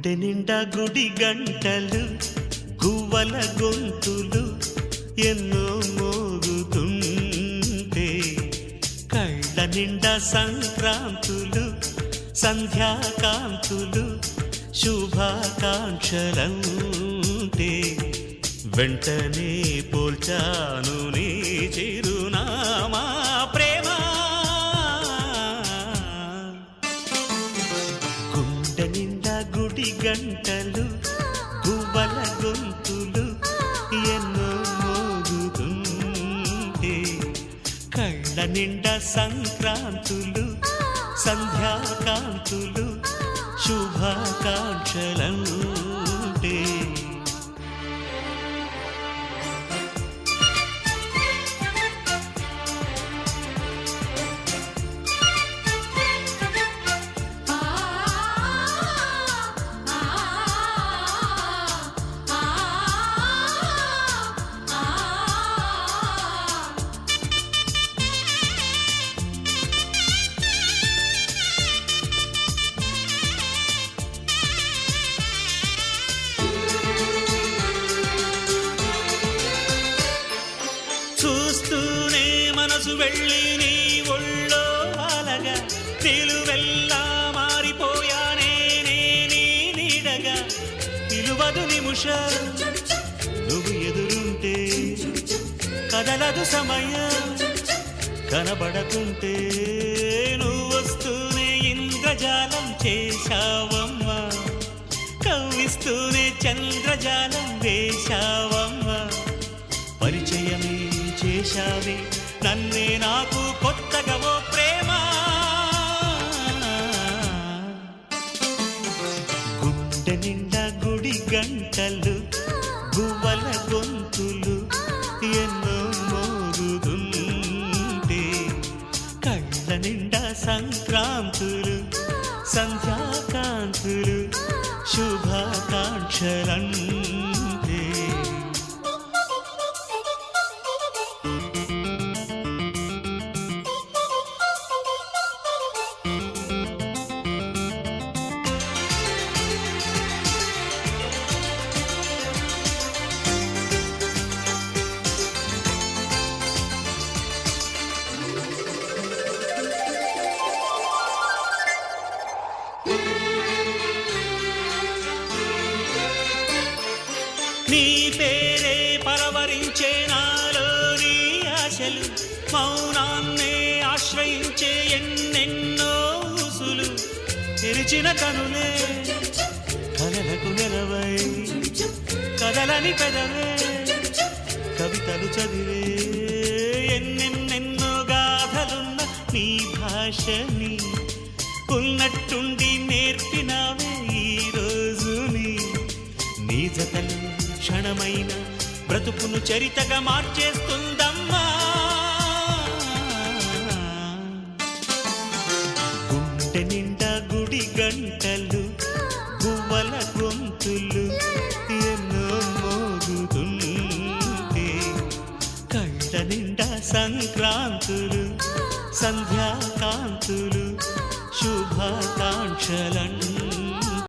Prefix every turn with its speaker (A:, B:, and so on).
A: గుండె నిండా గుడి గంటలు గువ్వల గొంతులు ఎన్నో మోగుతుంటే కళ్ళ నిండా సంక్రాంతులు సంధ్యాకాంతులు శుభాకాంక్షలంటే వెంటనే పోల్చాను నీ చిరునామా ప్రేమ. గుండె నిండా గుడి గంటలు గువ్వల గొంతులు ఎన్నో మోగుతుంటే కళ్ళ నిండా సంక్రాంతులు సంధ్యాకాంతులు శుభాకాంక్షలంటే చూస్తూనే మనసు వెళ్ళి నీ ఒళ్ళో అలగా నిలువెల్లా మారిపోయానే నీ నీడగా నిలువదు నిమిషం నువ్వు ఎదురుంటే కదలదు సమయం కనబడకుంటే నువ్వు వస్తూనే ఇంద్రజాలం చేశావమ్మా కవ్విస్తూనే చంద్రజాలం వేశావమ్మా పరిచయమే చేశావే నన్నే నాకు కొత్తగా ఓ ప్రేమ. గుండె నిండా గుడి గంటలు గువ్వల గొంతులు ఎన్నో మోగుతుంటే కళ్ళ నిండా సంక్రాంతులు సంధ్యాకాంతులు శుభాకాంక్షలంటే నీ పేరే పరవరించే నాలోని ఆశలు మౌనాన్నే ఆశ్రయించే ఎన్నెన్నో ఊసులు తెరిచిన కనులే కలలకు నెలవై కదలని పెదవే కవితలు చదివే ఎన్నెన్నెన్నో గాథలున్న నీ భాషని ఉన్నట్టుండి నేర్పినావే ఈ రోజుని నీ జతలు క్షణమైన బ్రతుకును చరితగా మార్చేస్తుందమ్మా. గుండె నిండా గుడి గంటలు గువ్వల గొంతులు ఎన్నో మోగుతుంటే కళ్ళ నిండా సంక్రాంతులు సంధ్యాకాంతులు